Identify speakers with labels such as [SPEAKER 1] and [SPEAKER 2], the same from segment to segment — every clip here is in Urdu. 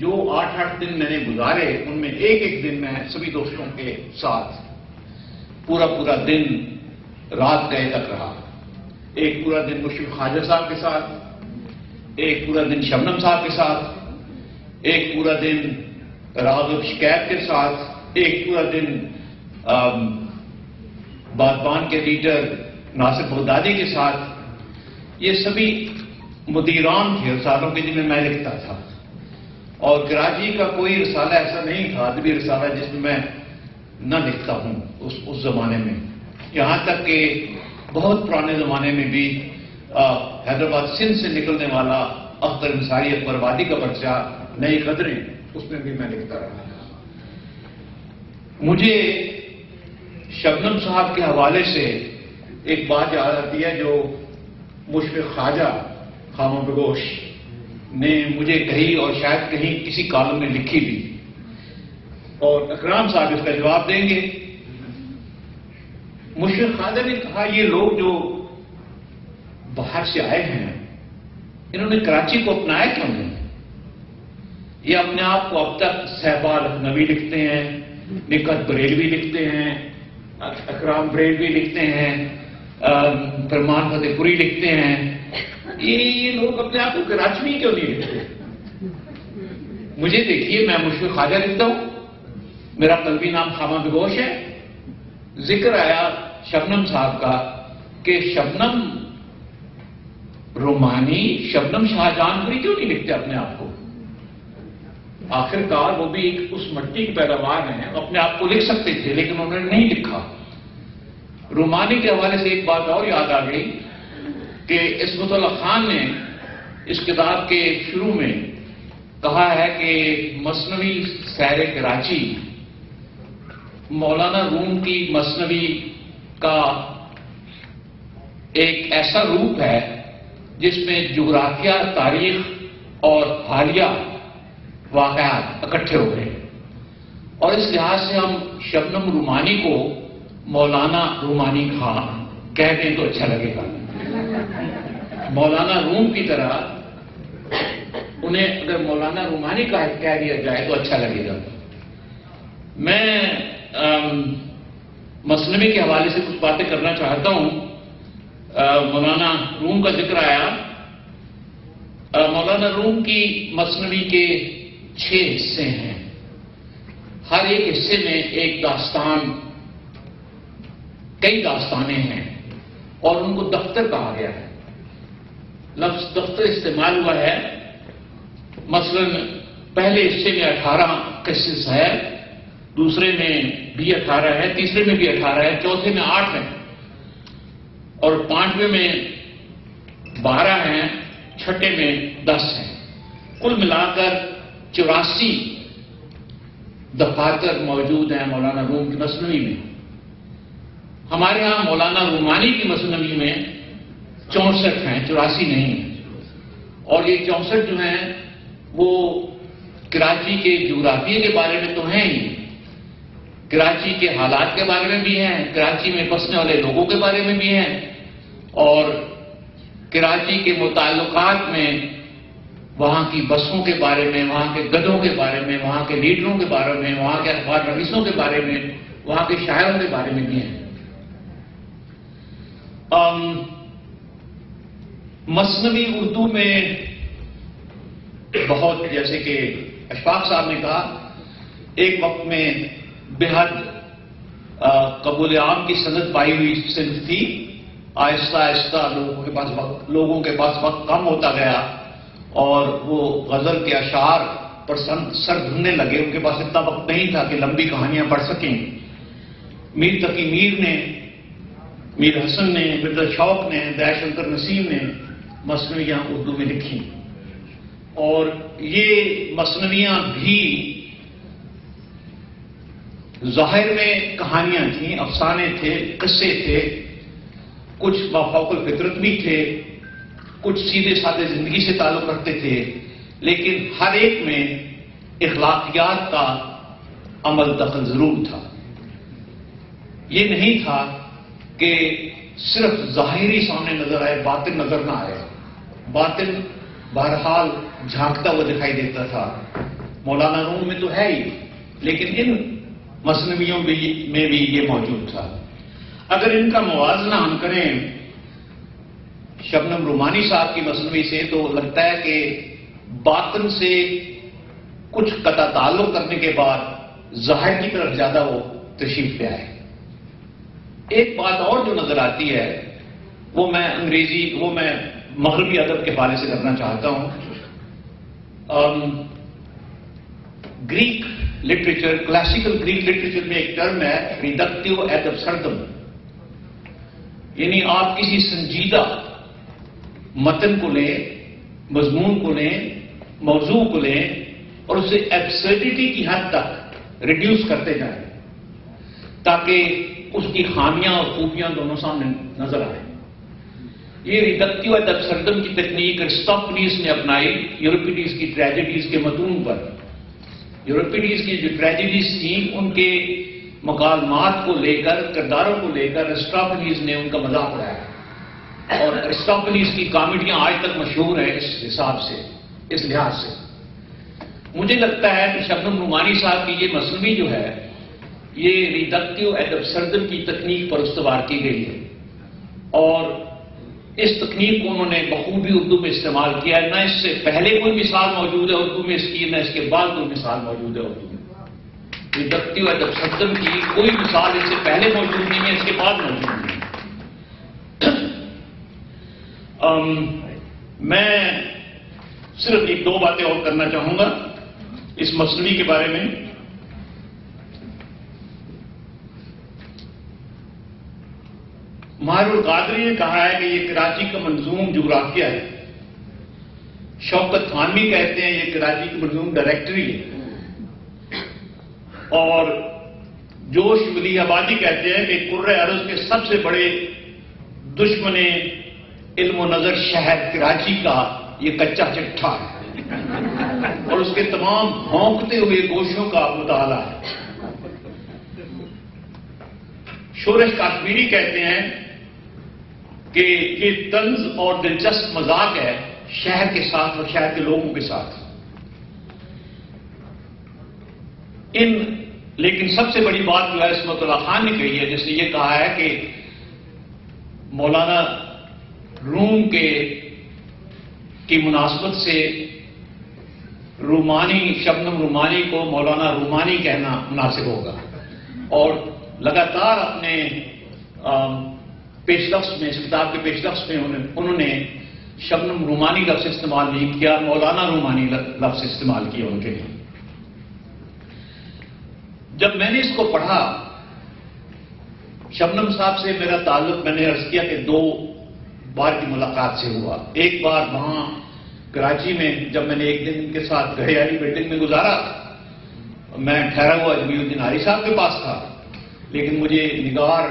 [SPEAKER 1] جو 8 دن میں نے گزارے ان میں ایک دن میں سبھی دوستوں کے ساتھ پورا دن رات گئے تک رہا. ایک پورا دن مشفق خواجہ صاحب کے ساتھ، ایک پورا دن شبنم صاحب کے ساتھ، ایک پورا دن راغب شکایت کے ساتھ، ایک پورا دن بادبان کے لیڈر ناصر بغدادی کے ساتھ. یہ سبھی مدیران تھے رسالوں کے جن میں میں لکھتا تھا. اور کراچی کا کوئی رسالہ ایسا نہیں تھا، ادبی رسالہ، جس میں میں نہ لکھتا ہوں اس زمانے میں. یہاں تک کہ بہت پرانے زمانے میں بھی حیدرآباد سندھ سے نکلنے والا اختر انصاری اکبر آبادی کا پرچہ نئی قدریں، اس میں بھی میں لکھتا رہا. مجھے شبنم صاحب کے حوالے سے ایک بات یاد آتی ہے جو مشفق خواجہ خامہ بگوش نے مجھے کہی اور شاید کہیں کسی کالم میں لکھی بھی، اور اکرام صاحب اس کا جواب دیں گے. مشفق خواجہ نے کہا یہ لوگ جو باہر سے آئے ہیں انہوں نے کراچی کو اپنایا کیوں نہیں؟ یہ اپنے آپ کو اب تک صہبا لکھنوی لکھتے ہیں، نکہت بریلوی لکھتے ہیں، اکرام بریلوی لکھتے ہیں، فرمان فتح پوری لکھتے ہیں. یہ لوگ اپنے آپ کو کراچی کیوں نہیں لکھتے؟ مجھے دیکھیے، میں مشفق خواجہ لکھتا ہوں، میرا قلبی نام خامہ بگوش ہے. ذکر آیا شبنم صاحب کا کہ شبنم رومانی، شبنم شاہجہان پوری کیوں نہیں لکھتے اپنے آپ کو؟ آخرکار وہ بھی ایک اس مٹی کی پیداوار ہیں، اپنے آپ کو لکھ سکتے تھے لیکن انہوں نے نہیں لکھا. رومانی کے حوالے سے ایک بات اور یاد آ گئی کہ عصمت اللہ خان نے اس کتاب کے شروع میں کہا ہے کہ مثنوی سیر کراچی مولانا روم کی مثنوی کا ایک ایسا روپ ہے جس میں جغرافیہ، تاریخ اور حالیہ واقعات اکٹھے ہو گئے. اور اس لحاظ سے ہم شبنم رومانی کو مولانا رومانی خان کہہ دیں تو اچھا لگے گا. مولانا روم کی طرح انہیں اگر مولانا رومانی کا کہہ دیا جائے تو اچھا لگے گا. میں مثنوی کے حوالے سے کچھ باتیں کرنا چاہتا ہوں. مولانا روم کا ذکر آیا. مولانا روم کی مثنوی کے 6 حصے ہیں. ہر ایک حصے میں ایک داستان، کئی داستانیں ہیں اور ان کو دفتر کہا گیا ہے. لفظ دفتر استعمال ہوا ہے. مثلا پہلے حصے میں 18 قصص ہے، دوسرے میں بھی 18 ہے، تیسرے میں بھی 18 ہے، چوتھے میں 8 ہیں اور 5ویں میں 12 ہیں، چھٹے میں 10 ہیں. کل ملا کر 84 دفاتر موجود ہیں مولانا روم کی مثنوی میں. ہمارے ہاں مولانا رومانی کی مثنوی میں 64 ہیں، 84 نہیں ہیں. اور یہ 64 جو ہیں وہ کراچی کے جغرافیے کے بارے میں تو ہیں ہی، کراچی کے حالات کے بارے میں بھی ہیں، کراچی میں بسنے والے لوگوں کے بارے میں بھی ہیں، اور کراچی کے متعلقات میں وہاں کی بسوں کے بارے میں، وہاں کے گدھوں کے بارے میں، وہاں کے لیڈروں کے بارے میں، وہاں کے اخبار نویسوں کے بارے میں، وہاں کے شاعروں کے بارے میں بھی ہیں. مثنوی اردو میں بہت، جیسے کہ اشفاق صاحب نے کہا، ایک وقت میں بےحد قبول عام کی سند پائی ہوئی صنف تھی. آہستہ آہستہ لوگوں کے پاس وقت کم ہوتا گیا اور وہ غزل کے اشعار پر سر دھننے لگے. ان کے پاس اتنا وقت نہیں تھا کہ لمبی کہانیاں پڑھ سکیں. میر تقی میر نے، میر حسن نے، مرزا شوق نے، دیا شنکر نسیم نے مثنویاں اردو میں لکھی. اور یہ مثنویاں بھی ظاہر میں کہانیاں تھیں، افسانے تھے، قصے تھے، کچھ مافوق الفطرت بھی تھے، کچھ سیدھے سادے زندگی سے تعلق رکھتے تھے، لیکن ہر ایک میں اخلاقیات کا عمل دخل ضرور تھا. یہ نہیں تھا کہ صرف ظاہری سامنے نظر آئے، باطن نظر نہ آئے. باطن بہرحال جھانکتا ہوا دکھائی دیتا تھا. مولانا روم میں تو ہے ہی، لیکن ان مثنویوں میں بھی یہ موجود تھا۔ اگر ان کا موازنہ ہم کریں شبنم رومانی صاحب کی مثنوی سے، تو لگتا ہے کہ باطن سے کچھ قطع تعلق کرنے کے بعد ظاہر کی طرف زیادہ وہ تشریف لے آئے۔ ایک بات اور جو نظر آتی ہے وہ میں مغربی ادب کے حوالے سے کرنا چاہتا ہوں۔ Greek literature, classical Greek literature میں ایک ٹرم ہے ریڈکٹیو ایڈ ابسردم، یعنی آپ کسی سنجیدہ متن کو لیں، مضمون کو لیں، موضوع کو لیں اور اسے ایبسرڈیٹی کی حد تک ریڈیوس کرتے جائیں تاکہ اس کی خامیاں اور خوبیاں دونوں سامنے نظر آئیں۔ یہ ریڈکٹیو ایڈ ابسردم کی تکنیک ارسطوفنس نے اپنائی یوریپیڈیز کی ٹریجڈیز کے متون پر۔ یوریپیڈیز کی جو ٹریجڈیز تھیں ان کے مکالمات کو لے کر، کرداروں کو لے کر ارسطوفنس نے ان کا مذاق اڑایا، اور ارسطوفنس کی کامیڈیاں آج تک مشہور ہیں اس حساب سے، اس لحاظ سے۔ مجھے لگتا ہے کہ شبنم رومانی صاحب کی یہ مثنوی جو ہے یہ ریڈکٹیو ایڈ ابسردم کی تکنیک پر استوار کی گئی ہے، اور اس تکنیک کو انہوں نے بخوبی اردو میں استعمال کیا ہے۔ نہ اس سے پہلے کوئی مثال موجود ہے اردو میں اس کی، نہ اس کے بعد کوئی مثال موجود ہے اردو میں۔ ریڈکٹیو ایڈ ابسردم کی کوئی مثال اس سے پہلے موجود نہیں ہے، اس کے بعد موجود نہیں ہے۔ میں صرف ایک دو باتیں اور کرنا چاہوں گا اس مثنوی کے بارے میں۔ ماہر القادری نے کہا ہے کہ یہ کراچی کا منظوم جغرافیہ ہے، شوکت تھانوی کہتے ہیں یہ کراچی کی منظوم ڈائریکٹری ہے، اور جوش ولی آبادی کہتے ہیں کہ کرۂ ارض کے سب سے بڑے دشمن علم و نظر شہر کراچی کا یہ کچا چٹھا ہے اور اس کے تمام بھونکتے ہوئے گوشوں کا مطالعہ ہے۔ شورش کاشمیری کہتے ہیں کہ یہ طنز اور دلچسپ مذاق ہے شہر کے ساتھ اور شہر کے لوگوں کے ساتھ۔ لیکن سب سے بڑی بات جو ہے عصمت اللہ خان نے کہی ہے، جس نے یہ کہا ہے کہ مولانا روم کی مناسبت سے شبنم رومانی کو مولانا رومانی کہنا مناسب ہوگا، اور لگاتار اپنے پیش لفظ میں، اس کتاب کے پیش لفظ میں انہوں نے شبنم رومانی لفظ استعمال نہیں کیا، مولانا رومانی لفظ استعمال کیا ان کے لیے۔ جب میں نے اس کو پڑھا، شبنم صاحب سے میرا تعلق میں نے عرض کیا کہ 2 بار کی ملاقات سے ہوا۔ ایک بار وہاں کراچی میں جب میں نے ایک دن ان کے ساتھ گھڑیالی بلڈنگ میں گزارا، میں ٹھہرا ہوا جمیل الدین حاری صاحب کے پاس تھا، لیکن مجھے نگار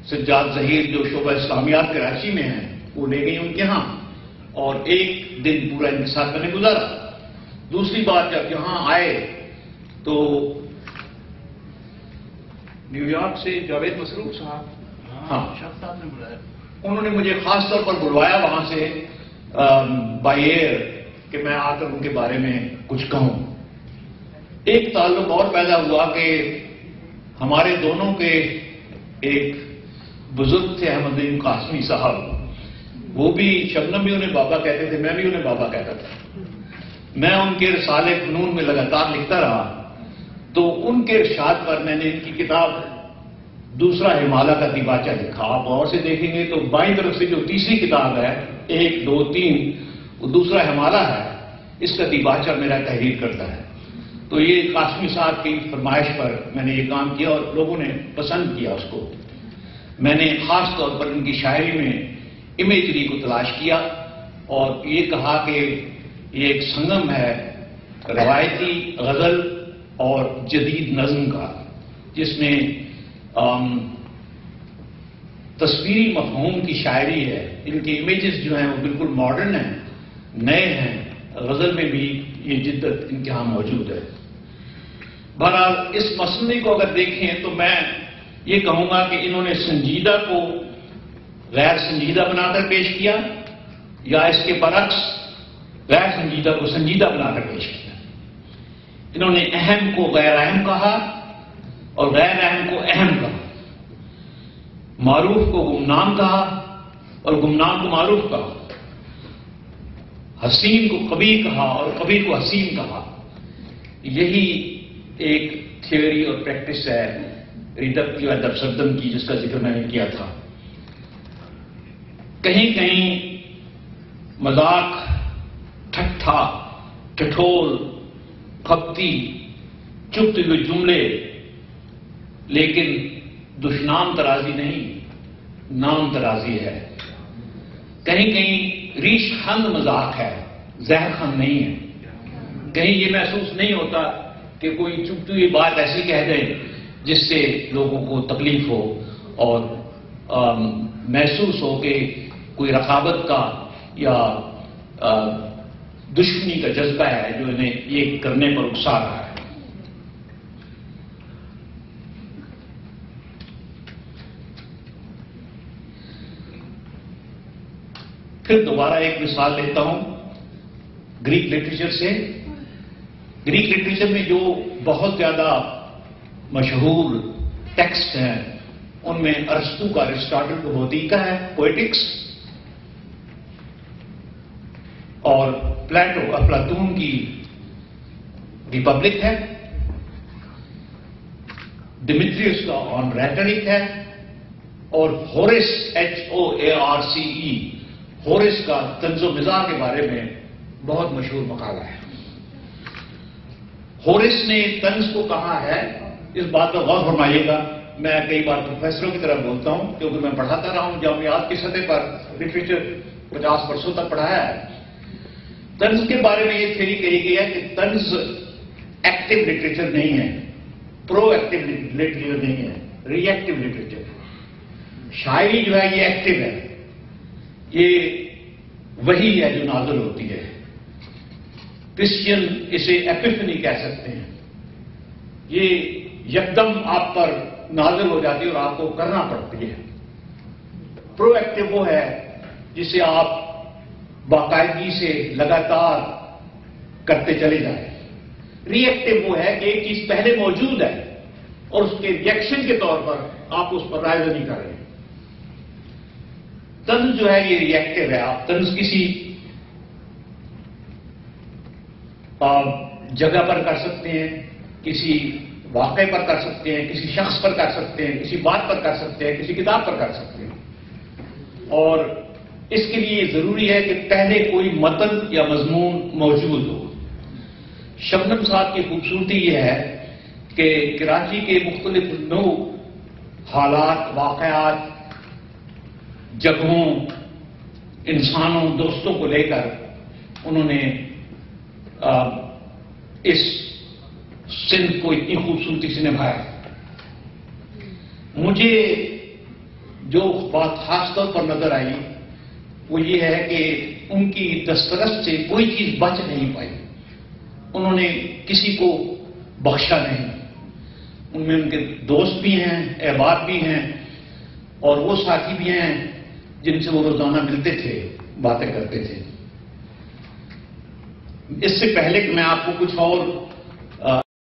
[SPEAKER 1] سجاد ظہیر جو شعبہ اسلامیات کراچی میں ہیں وہ لے گئی ان کے ہاں، اور ایک دن پورا ان کے ساتھ میں نے گزارا۔ دوسری بار جب یہاں آئے تو نیو یارک سے جاوید مسرور صاحب، ہاں صاحب نے بلایا، انہوں نے مجھے خاص طور پر بلوایا وہاں سے بائی ایئر کہ میں آ کر ان کے بارے میں کچھ کہوں۔ ایک تعلق اور پیدا ہوا کہ ہمارے دونوں کے ایک بزرگ تھے احمد نعیم قاسمی صاحب، وہ بھی شبنم بھی انہیں بابا کہتے تھے، میں بھی انہیں بابا کہتا تھا۔ میں ان کے رسالے فنون میں لگاتار لکھتا رہا، تو ان کے ارشاد پر میں نے ان کی کتاب دوسرا ہمالیہ کا دیباچہ لکھا۔ آپ غور سے دیکھیں گے تو بائیں طرف سے جو تیسری کتاب ہے 1 2 3 وہ دوسرا ہمالیہ ہے، اس کا دیباچہ میرا تحریر کرتا ہے۔ تو یہ قاسمی صاحب کی فرمائش پر میں نے یہ کام کیا اور لوگوں نے پسند کیا اس کو۔ میں نے خاص طور پر ان کی شاعری میں امیجری کو تلاش کیا اور یہ کہا کہ یہ ایک سنگم ہے روایتی غزل اور جدید نظم کا، جس میں تصویری مفہوم کی شاعری ہے۔ ان کے امیجز جو ہیں وہ بالکل ماڈرن ہیں، نئے ہیں، غزل میں بھی یہ جدت ان کے ہاں موجود ہے۔ بہرحال اس مسئلے کو اگر دیکھیں تو میں یہ کہوں گا کہ انہوں نے سنجیدہ کو غیر سنجیدہ بنا کر پیش کیا، یا اس کے برعکس غیر سنجیدہ کو سنجیدہ بنا کر پیش کیا۔ انہوں نے اہم کو غیر اہم کہا اور غیر اہم کو اہم کہا، معروف کو گمنام کہا اور گمنام کو معروف کہا، حسین کو قبیح کہا اور قبیح کو حسین کہا۔ یہی ایک تھیوری اور پریکٹس ہے ریدک کی ادب سدم کی، جس کا ذکر میں نے کیا تھا۔ کہیں کہیں مذاق، ٹھٹھا، ٹھٹول، کھپتی، چپتے ہوئے جملے، لیکن دشنام ترازی نہیں، نام ترازی ہے۔ کہیں کہیں ریش خند مذاق ہے، زہر خند نہیں ہے۔ کہیں یہ محسوس نہیں ہوتا کہ کوئی چپتی ہوئی بات ایسی کہہ دے جس سے لوگوں کو تکلیف ہو اور محسوس ہو کہ کوئی رقابت کا یا دشمنی کا جذبہ ہے جو انہیں یہ کرنے پر اکسا رہا ہے۔ پھر دوبارہ ایک مثال لیتا ہوں گریک لٹریچر سے۔ گریک لٹریچر میں جو بہت زیادہ مشہور ٹیکسٹ ہیں ان میں ارسطو کا ارسطاٹل کا بوتیکا ہے، پوئٹکس، اور پلیٹو افلاطون کی ریپبلک ہے، ڈیمیٹریس کا آن ریٹرک ہے، اور ہورس HOARCE ہورس کا طنز و مزاح کے بارے میں بہت مشہور مقالہ ہے۔ ہورس نے طنز کو کہا ہے، اس بات پر غور فرمائیے گا، میں کئی بار پروفیسروں کی طرح بولتا ہوں کیونکہ میں پڑھاتا رہا ہوں جامعات کی سطح پر، لٹریچر 50 برسوں تک پڑھایا ہے۔ طنز کے بارے میں یہ تھیوری کہی گئی ہے کہ طنز ایکٹیو لٹریچر نہیں ہے، پرو ایکٹیو لٹریچر نہیں ہے، ری ایکٹیو لٹریچر۔ شاعری جو ہے یہ ایکٹیو ہے، یہ وہی ہے جو نازل ہوتی ہے۔ کرسچین اسے ایپیفنی کہہ سکتے ہیں، یہ یکدم آپ پر نازل ہو جاتی ہے اور آپ کو کرنا پڑتی ہے۔ پرو ایکٹیو وہ ہے جسے آپ باقاعدگی سے لگاتار کرتے چلے جائیں۔ ری ایکٹیو وہ ہے کہ ایک چیز پہلے موجود ہے اور اس کے ریئیکشن کے طور پر آپ اس پر رائج نہیں کر رہے ہیں۔ طنز جو ہے یہ ری ایکٹیو ہے، آپ طنز کسی جگہ پر کر سکتے ہیں، کسی واقعے پر کر سکتے ہیں، کسی شخص پر کر سکتے ہیں، کسی بات پر کر سکتے ہیں، کسی کتاب پر کر سکتے ہیں، اور اس کے لیے یہ ضروری ہے کہ پہلے کوئی متن یا مضمون موجود ہو۔ شبنم صاحب کی خوبصورتی یہ ہے کہ کراچی کے مختلف نوع حالات، واقعات، جگہوں، انسانوں، دوستوں کو لے کر انہوں نے اس صنف کو اتنی خوبصورتی سے نبھایا۔ مجھے جو بات خاص طور پر نظر آئی وہ یہ ہے کہ ان کی دسترس سے کوئی چیز بچ نہیں پائی، انہوں نے کسی کو بخشا نہیں۔ ان میں ان کے دوست بھی ہیں، احباب بھی ہیں، اور وہ ساتھی بھی ہیں جن سے وہ روزانہ ملتے تھے، باتیں کرتے تھے۔ اس سے پہلے کہ میں آپ کو کچھ اور